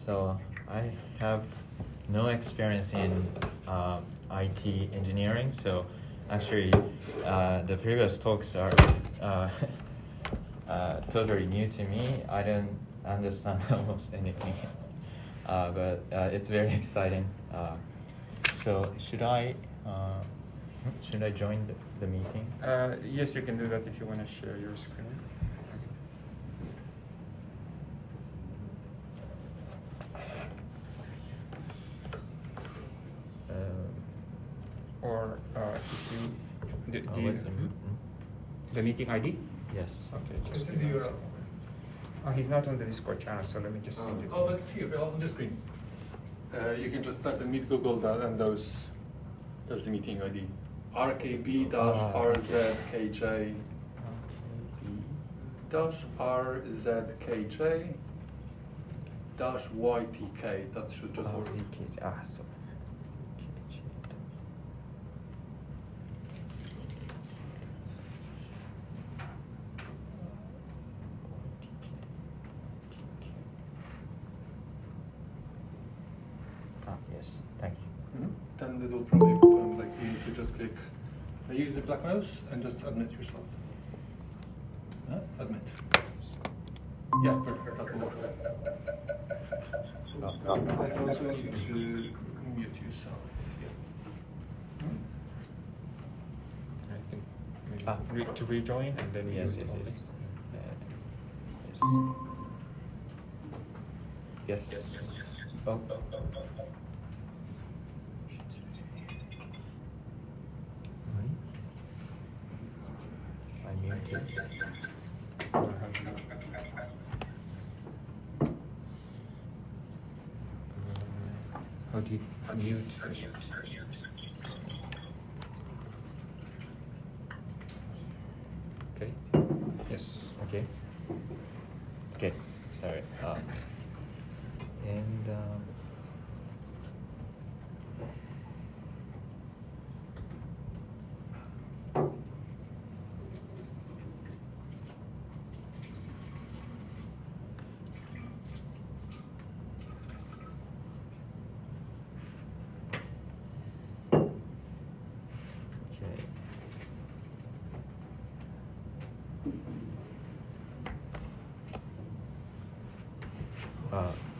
So I have no experience in IT engineering, so actually the previous talks are totally new to me. I don't understand almost anything, but it's very exciting. So should I join the meeting? Yes, you can do that if you want to share your screen. Or if you the meeting ID? Yes. Okay, just give me a second. He's not on the Discord channel, so let me just send it. Oh, that's here on the screen. You can just type in meet Google and that's the meeting ID. RKB-RZKJ RZKJ YTK. That should just work. So. Yes, thank you. Then it'll probably like you need to just click use the black mouse and just admit yourself. Admit. Yeah, perfect. That will work. And also need to mute yourself. I think maybe to rejoin and then Yes. Oh. I muted. How do you mute? Okay. Yes. Okay. Sorry. And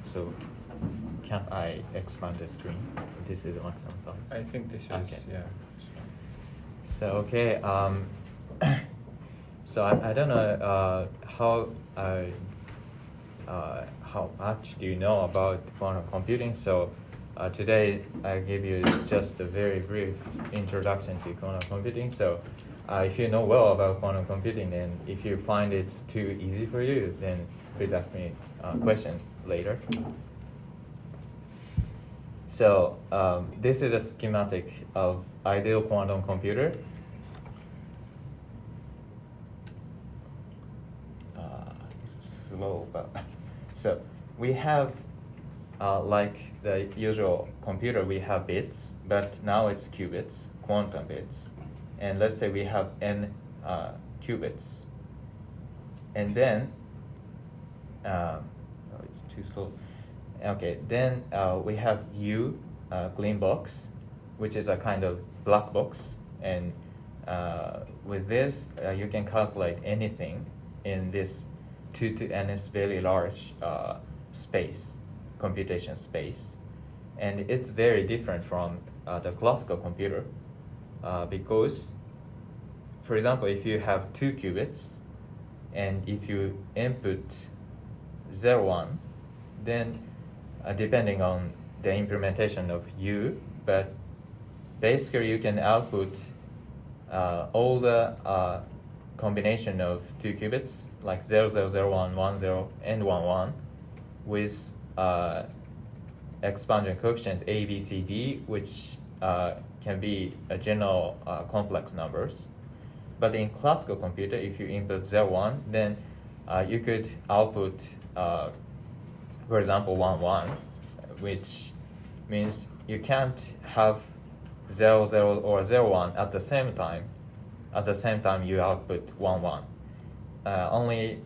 so can I expand the screen? This is maximum size. I think this is Okay. yeah. So okay, so I don't know how much do you know about quantum computing. So today I give you just a very brief introduction to quantum computing. So if you know well about quantum computing, and if you find it's too easy for you, then please ask me questions later. So this is a schematic of ideal quantum computer. It's slow, but so we have like the usual computer, we have bits, but now it's qubits, quantum bits, and let's say we have n qubits, and then it's too slow. Okay, then we have U, green box, which is a kind of black box, and with this you can calculate anything in this 2 to n-th very large space, computation space, and it's very different from the classical computer because, for example, if you have 2 qubits, and if you input 0, 1, then depending on the implementation of U, but basically you can output all the combination of 2 qubits, like 0, 0, 0, 1, 1, 0, and 1, 1, with expansion coefficient A, B, C, D, which can be a general complex numbers. But in classical computer, if you input 0, 1, then you could output for example, 1, 1, which means you can't have 0, 0 or 0, 1 at the same time. At the same time, you output 1, 1. Only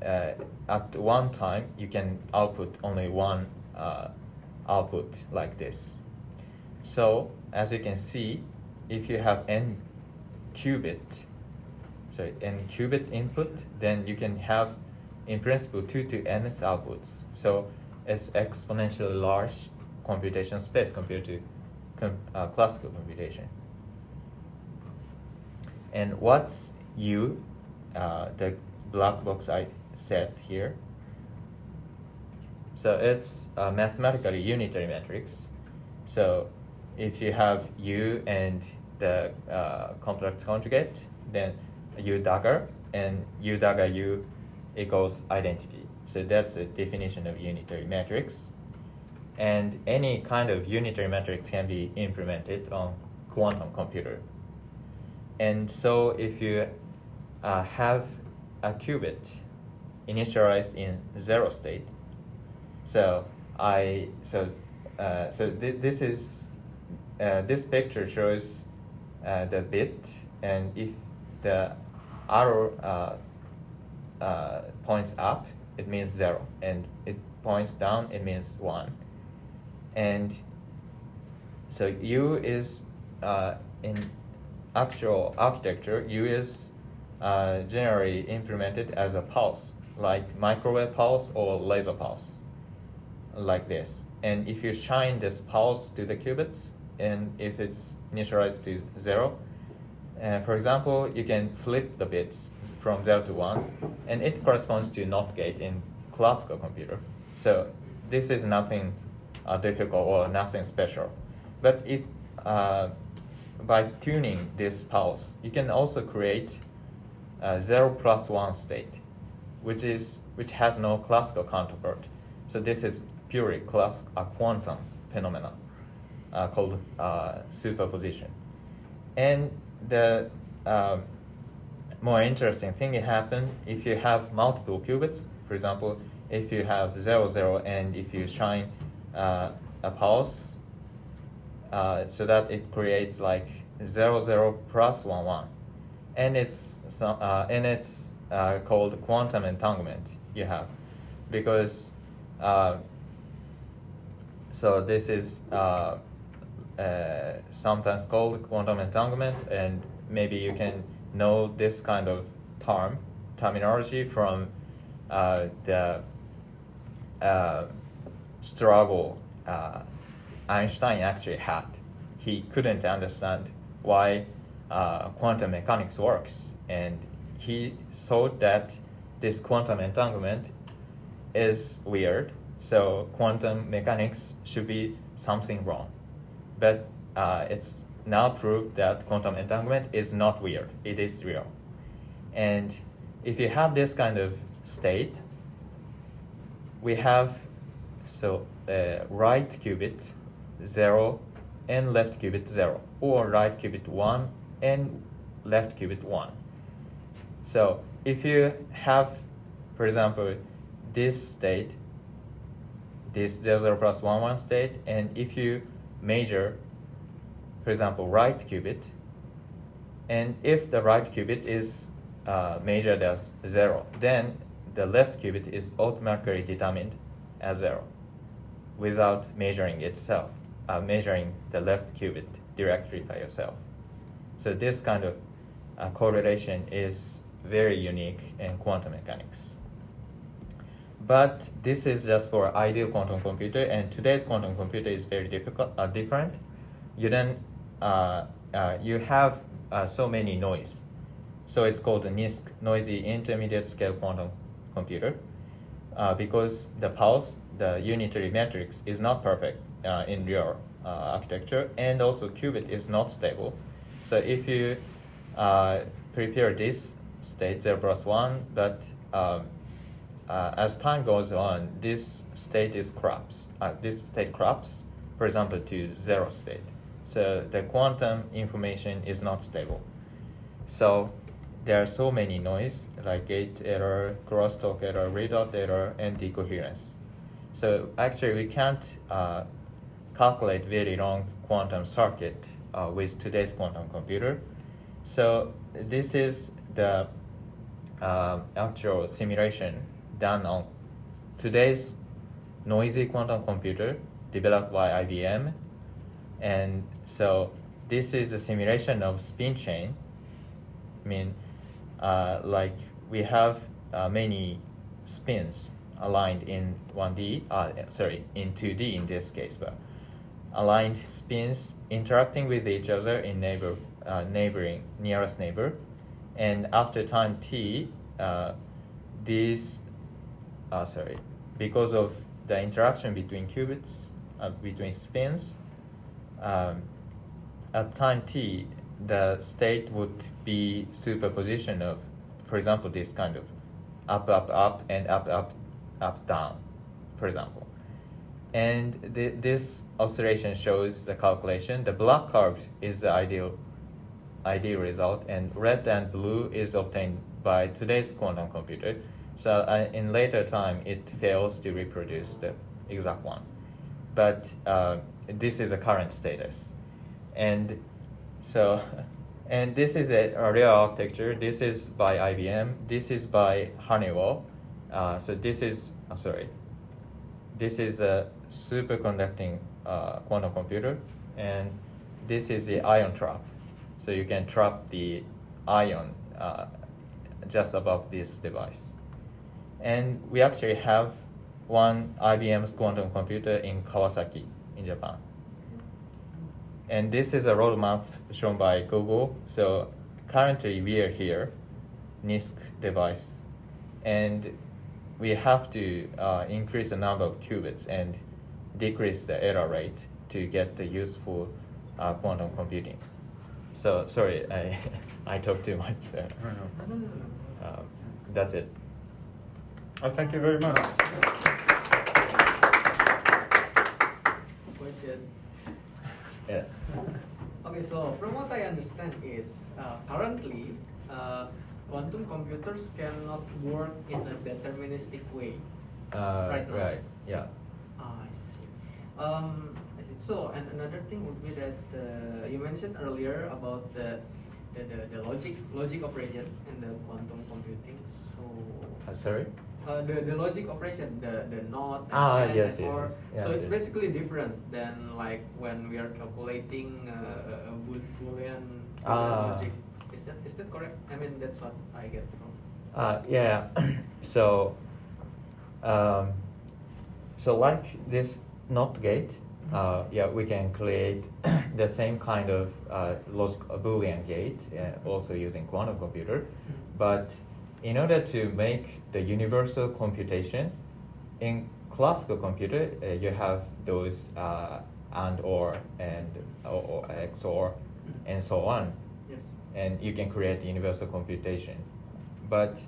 at one time you can output only one output like this. So as you can see, if you have n qubit input, then you can have in principle 2 to n outputs. So it's exponentially large computation space compared to classical computation. And what's U, the black box I set here? So it's mathematically unitary matrix. So if you have U and the complex conjugate, then U dagger, and U dagger U equals identity. So that's the definition of unitary matrix. And any kind of unitary matrix can be implemented on quantum computer. And so if you have a qubit initialized in 0 state, this picture shows the bit, and if the arrow points up, it means 0, and it points down, it means 1. And so U is in actual architecture, U is generally implemented as a pulse, like microwave pulse or laser pulse, like this. And if you shine this pulse to the qubits, and if it's initialized to 0, for example, you can flip the bits from 0 to 1, and it corresponds to NOT gate in classical computer. So this is nothing difficult or nothing special. But if by tuning this pulse, you can also create a 0 plus 1 state, which has no classical counterpart. So this is purely quantum phenomena called superposition. And the more interesting thing happens if you have multiple qubits. For example, if you have 0, 0, and if you shine a pulse, so that it creates like 0, 0 plus 1, 1, and it's called quantum entanglement. You have, because so this is sometimes called quantum entanglement, and maybe you can know this kind of terminology from the struggle Einstein actually had. He couldn't understand why quantum mechanics works, and he thought that this quantum entanglement is weird, so quantum mechanics should be something wrong. But it's now proved that quantum entanglement is not weird, it is real. And if you have this kind of state, we have right qubit 0 and left qubit 0, or right qubit 1 and left qubit 1. So if you have, for example, this state, this 0, 0 plus 1, 1 state, and if you measure, for example, right qubit, and if the right qubit is measured as 0, then the left qubit is automatically determined as 0 without measuring itself, measuring the left qubit directly by yourself. So this kind of correlation is very unique in quantum mechanics. But this is just for ideal quantum computer, and today's quantum computer is very different. You have so many noise. So it's called a NISQ, noisy intermediate scale quantum computer, because the pulse, the unitary matrix, is not perfect in real architecture, and also qubit is not stable. So if you prepare this state 0 plus 1, but as time goes on, this state corrupts. This state corrupts, for example, to 0 state. So the quantum information is not stable. So there are so many noise, like gate error, crosstalk error, readout error, and decoherence. So actually, we can't calculate very long quantum circuit with today's quantum computer. So this is the actual simulation done on today's noisy quantum computer developed by IBM. And so this is a simulation of spin chain. I mean, like we have many spins aligned in 1D, in 2D in this case, but aligned spins interacting with each other in neighboring nearest neighbor, and after time t, because of the interaction between qubits, between spins, at time t, the state would be superposition of, for example, this kind of up, up, up, and up, up, up, down, for example. And this oscillation shows the calculation. The black curve is the ideal result, and red and blue is obtained by today's quantum computer. So in later time, it fails to reproduce the exact one. But this is a current status. And so, and this is a real architecture. This is by IBM. This is by Honeywell. So this is a superconducting quantum computer, and this is the ion trap. So you can trap the ion just above this device. And we actually have one IBM's quantum computer in Kawasaki in Japan. And this is a roadmap shown by Google. So currently we are here, NISQ device, and we have to increase the number of qubits and decrease the error rate to get the useful quantum computing. So sorry, I talked too much. So, that's it. Oh, thank you very much. Question. Yes. Okay, so from what I understand is currently quantum computers cannot work in a deterministic way. Right now. Right. Yeah. I see. So, and another thing would be that you mentioned earlier about the logic operation in the quantum computing. So. Sorry. The logic operation, the not and yes, yes, or yes, so it's yes. basically different than like when we are calculating a Boolean logic. Is that correct? I mean, that's what I get from. Yeah. So, like this NOT gate, we can create the same kind of logic Boolean gate, also using quantum computer, but in order to make the universal computation, in classical computer, you have those and or XOR and so on. Yes. And you can create universal computation. But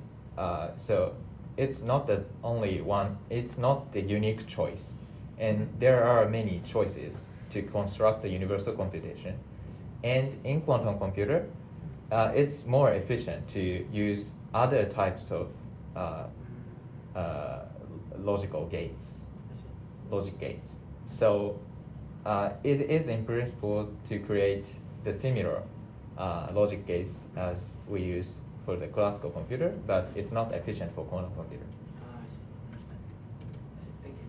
so it's not the only one, it's not the unique choice. And there are many choices to construct the universal computation. And in quantum computer, it's more efficient to use other types of logic gates. So it is in principle to create the similar logic gates as we use for the classical computer, but it's not efficient for quantum computer. I see. Thank you.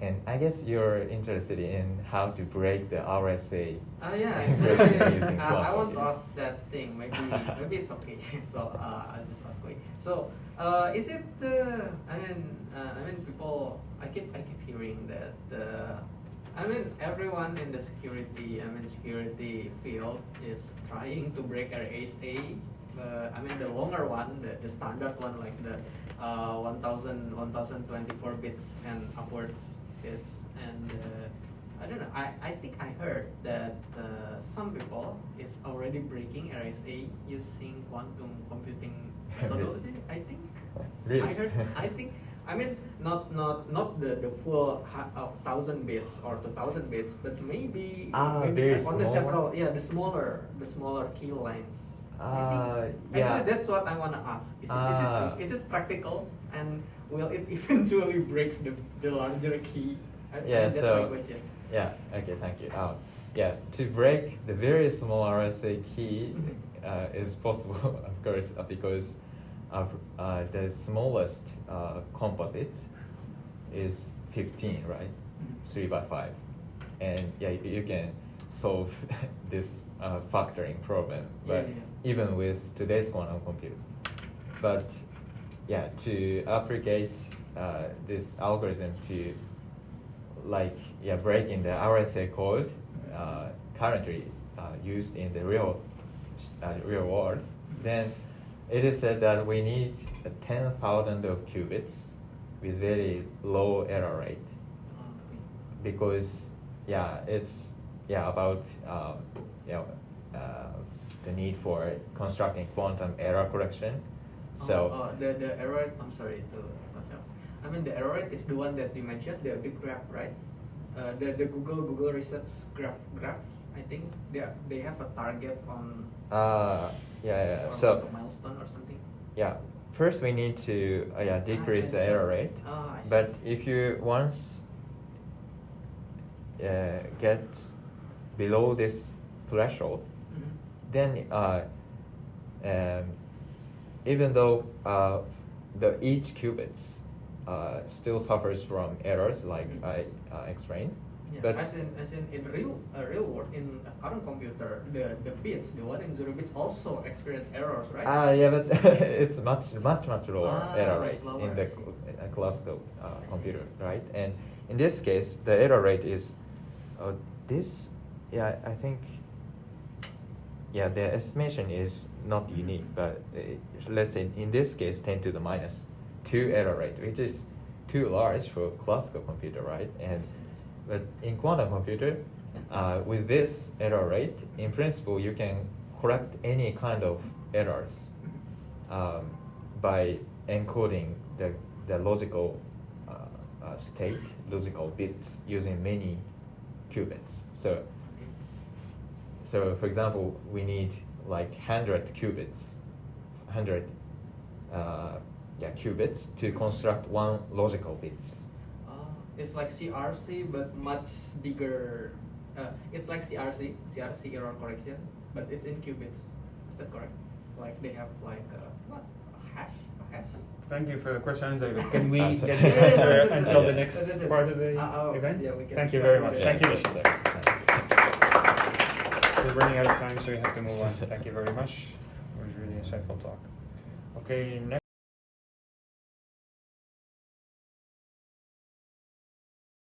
And I guess you're interested in how to break the RSA Yeah, encryption exactly. using I quantum want to computer. ask that thing. Maybe it's okay. So I'll just ask quick. So is it? I mean, people. I keep hearing that. I mean, everyone in the security field is trying to break RSA. I mean, the longer one, the standard one, like the 1024 bits and upwards bits, and I don't know. I think I heard that some people is already breaking RSA using quantum computing methodology. I think. Really? I heard. I think. I mean, not the full 1,000 bits or 2,000 bits, but maybe very on the small several one? the smaller key lines. Yeah. Actually, that's what I want to ask. Is it practical, and will it eventually breaks the larger key? That's my question. Yeah. Okay. Thank you. To break the very small RSA key is possible, of course, because the smallest composite is 15, right? 3 by 5. And yeah, you can solve this factoring problem, but even with today's quantum computer. But yeah, to applicate this algorithm to breaking the RSA code currently used in the real world, then it is said that we need 10,000 of qubits with very low error rate, because it's about the need for constructing quantum error correction. So the error rate, I'm sorry to cut off. I mean, the error rate is the one that you mentioned, the big graph, right? The Google research graph. I think they have a target on. So a milestone or something. Yeah, first we need to decrease the error rate. I see. But if you once get below this threshold, then even though each qubits still suffers from errors like I explained, but as in real world, in a current computer, the bits, the 1 and 0 bits also experience errors, right? yeah, but it's much lower error rate lower, in the classical computer, right? And in this case, the error rate is I think. Yeah, the estimation is not unique, but let's say in this case 10 to the minus 2 error rate, which is too large for classical computer, right? But in quantum computer, with this error rate, in principle, you can correct any kind of errors by encoding the logical state, logical bits using many qubits. So for example, we need like 100 qubits, 100 qubits to construct one logical bits. It's like CRC, but much bigger. It's like CRC error correction, but it's in qubits. Is that correct? Like they have like a hash. Thank you for the question, David. Can we get the answer until the next part of the event? Yeah, we can. Thank you very much. Thank you. Nishi. We're running out of time, so we have to move on. Thank you very much. It was really a insightful talk. Okay, next.